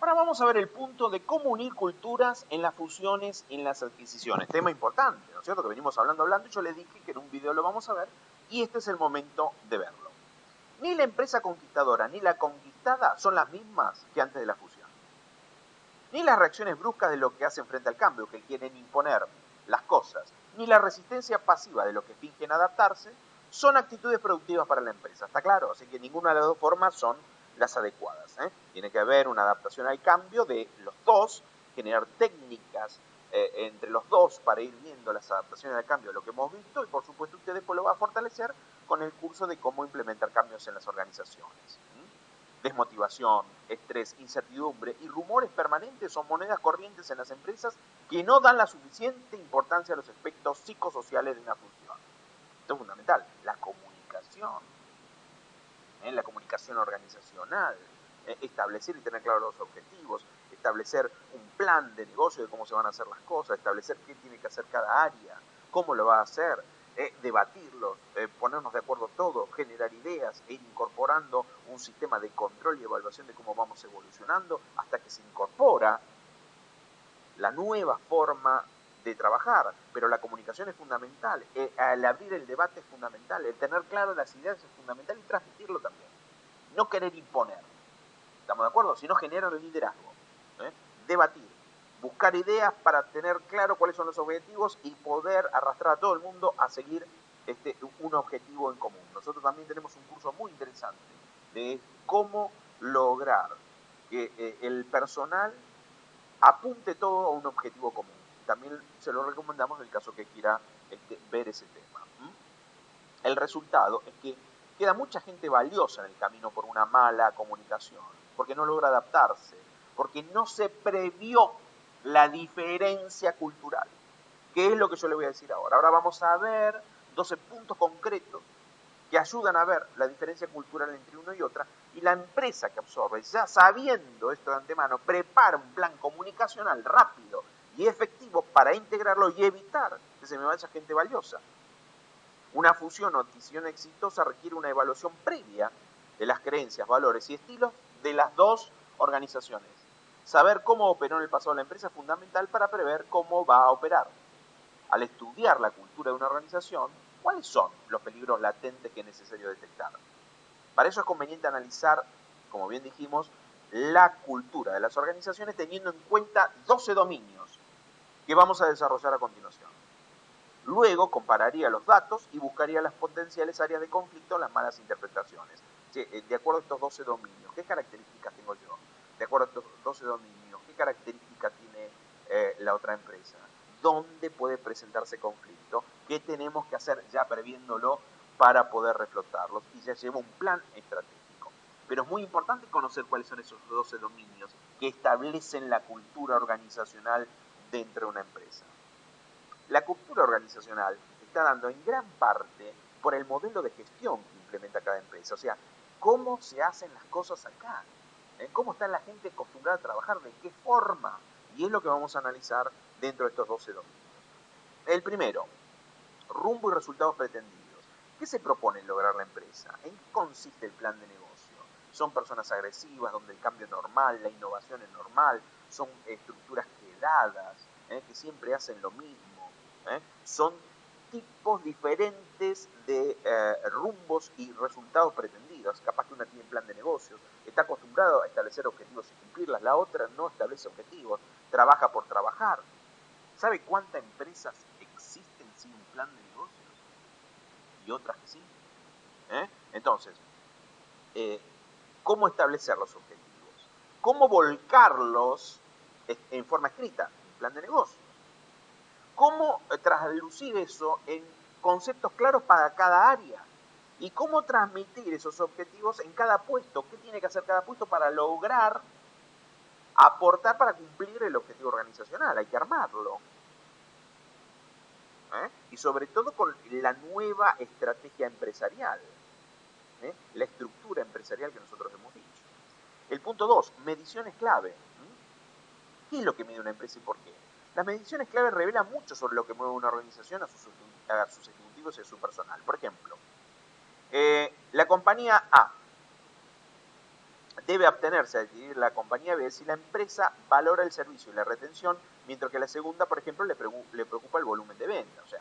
Ahora vamos a ver el punto de cómo unir culturas en las fusiones y en las adquisiciones. Tema importante, ¿no es cierto? Que venimos hablando, y yo les dije que en un video lo vamos a ver, y este es el momento de verlo. Ni la empresa conquistadora ni la conquistada son las mismas que antes de la fusión. Ni las reacciones bruscas de lo que hacen frente al cambio, que quieren imponer las cosas, ni la resistencia pasiva de los que fingen adaptarse, son actitudes productivas para la empresa. ¿Está claro? Así que ninguna de las dos formas son las adecuadas. Tiene que haber una adaptación al cambio de los dos, generar técnicas entre los dos para ir viendo las adaptaciones al cambio de lo que hemos visto, y por supuesto usted después lo va a fortalecer con el curso de cómo implementar cambios en las organizaciones. Desmotivación, estrés, incertidumbre y rumores permanentes son monedas corrientes en las empresas que no dan la suficiente importancia a los aspectos psicosociales de una función. Esto es fundamental, la comunicación organizacional, establecer y tener claros los objetivos, establecer un plan de negocio de cómo se van a hacer las cosas, establecer qué tiene que hacer cada área, cómo lo va a hacer, debatirlos, ponernos de acuerdo todos, generar ideas e ir incorporando un sistema de control y evaluación de cómo vamos evolucionando hasta que se incorpora la nueva forma de trabajar. Pero la comunicación es fundamental, el abrir el debate es fundamental, el tener claras las ideas es fundamental y transmitirlo también. No querer imponer, ¿estamos de acuerdo? Sino generar el liderazgo, debatir, buscar ideas para tener claro cuáles son los objetivos y poder arrastrar a todo el mundo a seguir un objetivo en común. Nosotros también tenemos un curso muy interesante de cómo lograr que el personal apunte todo a un objetivo común. También se lo recomendamos en el caso que quiera ver ese tema. El resultado es que queda mucha gente valiosa en el camino por una mala comunicación, porque no logra adaptarse, porque no se previó la diferencia cultural, que es lo que yo le voy a decir ahora. Ahora vamos a ver 12 puntos concretos que ayudan a ver la diferencia cultural entre uno y otra, y la empresa que absorbe, ya sabiendo esto de antemano, prepara un plan comunicacional rápido y efectivo para integrarlo y evitar que se me vaya gente valiosa. Una fusión o adquisición exitosa requiere una evaluación previa de las creencias, valores y estilos de las dos organizaciones. Saber cómo operó en el pasado la empresa es fundamental para prever cómo va a operar. Al estudiar la cultura de una organización, ¿cuáles son los peligros latentes que es necesario detectar? Para eso es conveniente analizar, como bien dijimos, la cultura de las organizaciones teniendo en cuenta 12 dominios que vamos a desarrollar a continuación. Luego compararía los datos y buscaría las potenciales áreas de conflicto o las malas interpretaciones. De acuerdo a estos 12 dominios, ¿qué características tengo yo? De acuerdo a estos 12 dominios, ¿qué características tiene la otra empresa? ¿Dónde puede presentarse conflicto? ¿Qué tenemos que hacer ya previéndolo para poder reflotarlos? Y ya lleva un plan estratégico. Pero es muy importante conocer cuáles son esos 12 dominios que establecen la cultura organizacional dentro de una empresa. La cultura organizacional está dando en gran parte por el modelo de gestión que implementa cada empresa. O sea, cómo se hacen las cosas acá, cómo está la gente acostumbrada a trabajar, de qué forma. Y es lo que vamos a analizar dentro de estos 12 dominios. El primero, rumbo y resultados pretendidos. ¿Qué se propone lograr la empresa? ¿En qué consiste el plan de negocio? ¿Son personas agresivas donde el cambio es normal, la innovación es normal? ¿Son estructuras quedadas que siempre hacen lo mismo? Son tipos diferentes de rumbos y resultados pretendidos. Capaz que una tiene plan de negocios, está acostumbrado a establecer objetivos y cumplirlas, la otra no establece objetivos, trabaja por trabajar. ¿Sabe cuántas empresas existen sin un plan de negocios? Y otras que sí. Entonces, ¿cómo establecer los objetivos? ¿Cómo volcarlos en forma escrita? Un plan de negocios. ¿Cómo traslucir eso en conceptos claros para cada área? ¿Y cómo transmitir esos objetivos en cada puesto? ¿Qué tiene que hacer cada puesto para lograr aportar para cumplir el objetivo organizacional? Hay que armarlo. Y sobre todo con la nueva estrategia empresarial, la estructura empresarial que nosotros hemos dicho. El punto 2, mediciones clave. ¿Qué es lo que mide una empresa y por qué? Las mediciones clave revelan mucho sobre lo que mueve una organización a sus ejecutivos y a su personal. Por ejemplo, la compañía A debe abstenerse de adquirir la compañía B si la empresa valora el servicio y la retención, mientras que la segunda, por ejemplo, le preocupa el volumen de venta. O sea,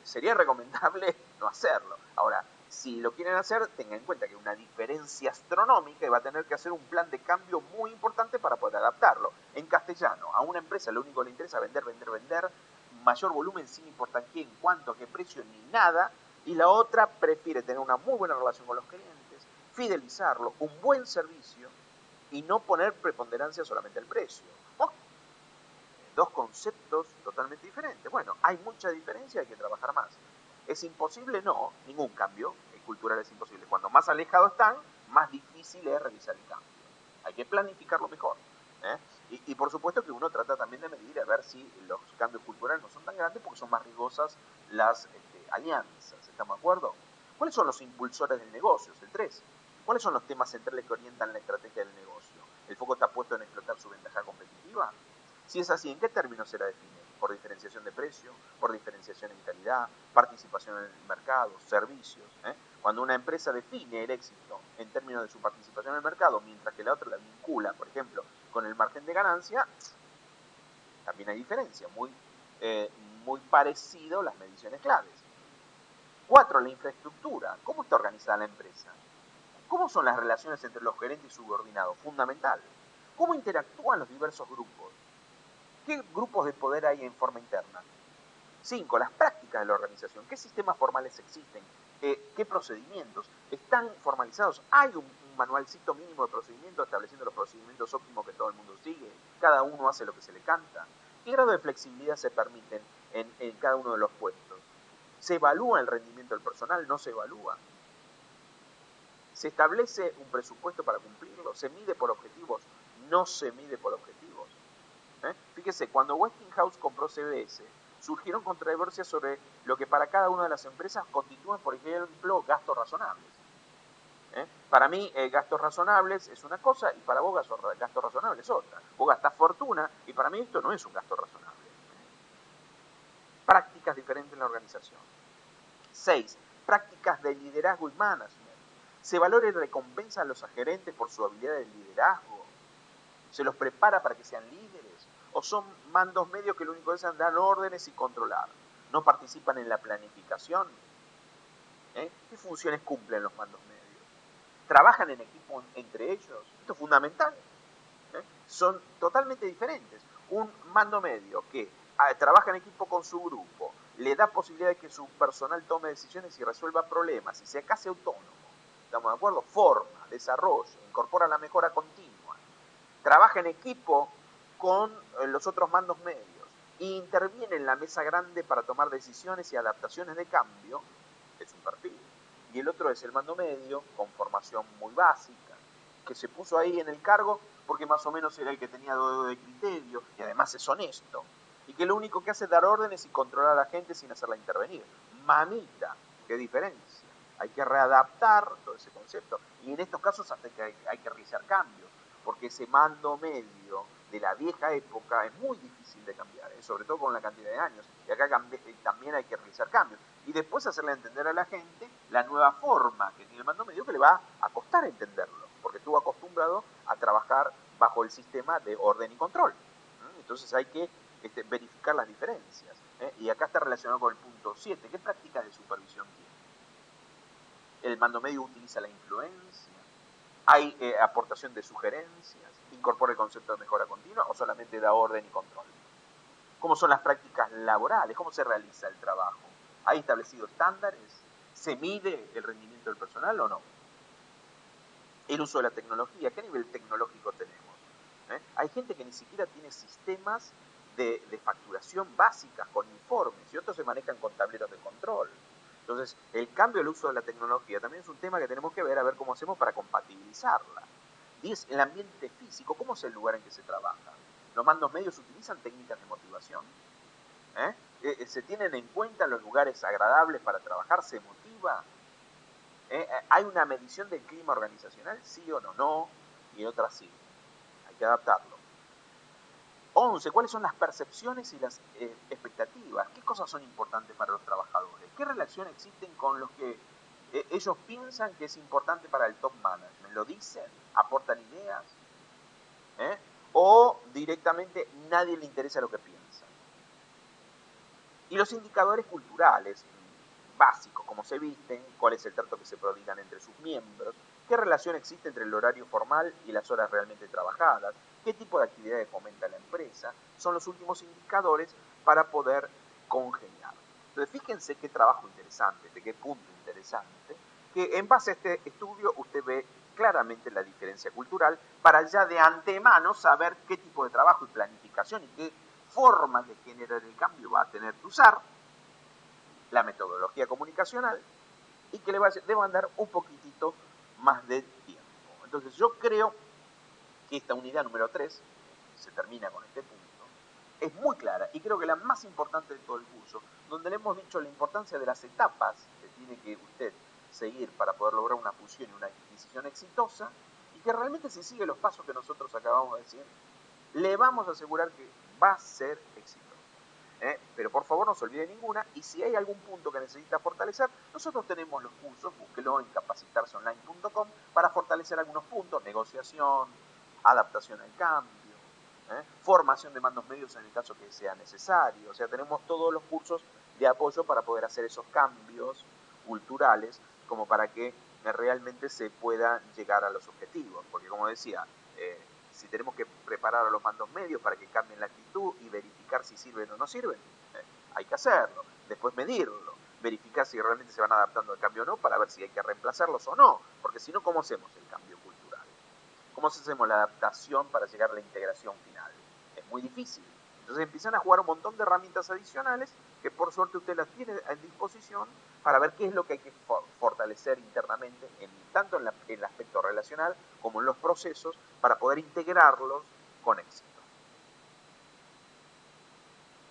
sería recomendable no hacerlo. Ahora, si lo quieren hacer, tengan en cuenta que hay una diferencia astronómica y va a tener que hacer un plan de cambio muy importante para poder adaptarlo. En castellano, a una empresa lo único que le interesa es vender, vender, vender, mayor volumen sin importar quién, cuánto, qué precio, ni nada, y la otra prefiere tener una muy buena relación con los clientes, fidelizarlo, un buen servicio y no poner preponderancia solamente al precio. Oh, dos conceptos totalmente diferentes. Bueno, hay mucha diferencia, hay que trabajar más. ¿Es imposible? No, ningún cambio cultural es imposible. Cuando más alejados están, más difícil es realizar el cambio. Hay que planificarlo mejor. ¿eh? Y por supuesto que uno trata también de medir a ver si los cambios culturales no son tan grandes porque son más riesgosas las alianzas. ¿Estamos de acuerdo? ¿Cuáles son los impulsores del negocio? El 3. ¿Cuáles son los temas centrales que orientan la estrategia del negocio? ¿El foco está puesto en explotar su ventaja competitiva? Si es así, ¿en qué términos se la define? ¿Por diferenciación de precio? ¿Por diferenciación en calidad? ¿Participación en el mercado? ¿Servicios? Cuando una empresa define el éxito en términos de su participación en el mercado, mientras que la otra la vincula, por ejemplo, con el margen de ganancia, también hay diferencia, muy parecido las mediciones claves. 4. La infraestructura. ¿Cómo está organizada la empresa? ¿Cómo son las relaciones entre los gerentes y subordinados? Fundamental. ¿Cómo interactúan los diversos grupos? ¿Qué grupos de poder hay en forma interna? 5. Las prácticas de la organización. ¿Qué sistemas formales existen? ¿Qué procedimientos? ¿Están formalizados? ¿Hay un manualcito mínimo de procedimientos estableciendo los procedimientos óptimos que todo el mundo sigue? ¿Cada uno hace lo que se le canta? ¿Qué grado de flexibilidad se permiten en cada uno de los puestos? ¿Se evalúa el rendimiento del personal? ¿No se evalúa? ¿Se establece un presupuesto para cumplirlo? ¿Se mide por objetivos? ¿No se mide por objetivos? Fíjese, cuando Westinghouse compró CBS, surgieron controversias sobre lo que para cada una de las empresas constituyen, por ejemplo, gastos razonables. Para mí, gastos razonables es una cosa y para vos gastos razonables es otra. Vos gastás fortuna y para mí esto no es un gasto razonable. Prácticas diferentes en la organización. 6. Prácticas de liderazgo y management. ¿Se valora y recompensa a los gerentes por su habilidad de liderazgo? ¿Se los prepara para que sean líderes? ¿O son mandos medios que lo único que hacen es dar órdenes y controlar? ¿No participan en la planificación? ¿Qué funciones cumplen los mandos medios? ¿Trabajan en equipo entre ellos? Esto es fundamental. Son totalmente diferentes. Un mando medio que trabaja en equipo con su grupo, le da posibilidad de que su personal tome decisiones y resuelva problemas y sea casi autónomo. ¿Estamos de acuerdo? Forma, desarrolla, incorpora la mejora continua. Trabaja en equipo con los otros mandos medios e interviene en la mesa grande para tomar decisiones y adaptaciones de cambio, es un perfil. Y el otro es el mando medio, con formación muy básica, que se puso ahí en el cargo porque más o menos era el que tenía dedo de criterio y además es honesto, y que lo único que hace es dar órdenes y controlar a la gente sin hacerla intervenir. Mamita, qué diferencia. Hay que readaptar todo ese concepto y en estos casos hasta que hay que realizar cambios, porque ese mando medio de la vieja época es muy difícil de cambiar, sobre todo con la cantidad de años, y acá también hay que realizar cambios y después hacerle entender a la gente la nueva forma que tiene el mando medio, que le va a costar entenderlo, porque estuvo acostumbrado a trabajar bajo el sistema de orden y control. Entonces hay que verificar las diferencias. Y acá está relacionado con el punto 7. ¿Qué prácticas de supervisión tiene? ¿El mando medio utiliza la influencia? ¿Hay aportación de sugerencias? ¿Incorpora el concepto de mejora continua o solamente da orden y control? ¿Cómo son las prácticas laborales? ¿Cómo se realiza el trabajo? ¿Hay establecidos estándares? ¿Se mide el rendimiento del personal o no? El uso de la tecnología, ¿qué nivel tecnológico tenemos? Hay gente que ni siquiera tiene sistemas de facturación básicas con informes y otros se manejan con tableros de control. Entonces, el cambio del uso de la tecnología también es un tema que tenemos que ver a ver cómo hacemos para compatibilizarla. 10. El ambiente físico, ¿cómo es el lugar en que se trabaja? ¿Los mandos medios utilizan técnicas de motivación? ¿Se tienen en cuenta los lugares agradables para trabajar? ¿Se motiva? ¿Hay una medición del clima organizacional? ¿Sí o no? No, y otras sí. Hay que adaptarlo. 11. ¿Cuáles son las percepciones y las expectativas? ¿Qué cosas son importantes para los trabajadores? ¿Qué relación existen con los que ellos piensan que es importante para el top management? lo dicen, aportan ideas, o directamente nadie le interesa lo que piensan. Y los indicadores culturales básicos, cómo se visten, cuál es el trato que se prodigan entre sus miembros, qué relación existe entre el horario formal y las horas realmente trabajadas, qué tipo de actividades fomenta la empresa, son los últimos indicadores para poder congeniar. Entonces, fíjense qué trabajo interesante, de qué punto interesante, que en base a este estudio usted ve claramente la diferencia cultural para ya de antemano saber qué tipo de trabajo y planificación y qué forma de generar el cambio va a tener que usar, la metodología comunicacional, y que le va a demandar un poquitito más de tiempo. Entonces yo creo que esta unidad número 3 se termina con este punto, es muy clara y creo que la más importante de todo el curso, donde le hemos dicho la importancia de las etapas que tiene que usted seguir para poder lograr una fusión y una adquisición exitosa, y que realmente si sigue los pasos que nosotros acabamos de decir, le vamos a asegurar que va a ser exitoso. Pero por favor no se olvide ninguna, y si hay algún punto que necesita fortalecer, nosotros tenemos los cursos, búsquelo en capacitarseonline.com para fortalecer algunos puntos, negociación, adaptación al cambio, formación de mandos medios en el caso que sea necesario. O sea, tenemos todos los cursos de apoyo para poder hacer esos cambios culturales como para que realmente se pueda llegar a los objetivos. Porque como decía, si tenemos que preparar a los mandos medios para que cambien la actitud y verificar si sirven o no sirven, hay que hacerlo. Después medirlo, verificar si realmente se van adaptando al cambio o no, para ver si hay que reemplazarlos o no. Porque si no, ¿cómo hacemos el cambio cultural? ¿Cómo hacemos la adaptación para llegar a la integración final? Es muy difícil. Entonces empiezan a jugar un montón de herramientas adicionales que por suerte usted las tiene a disposición para ver qué es lo que hay que fortalecer internamente, tanto en el aspecto relacional como en los procesos, para poder integrarlos con éxito.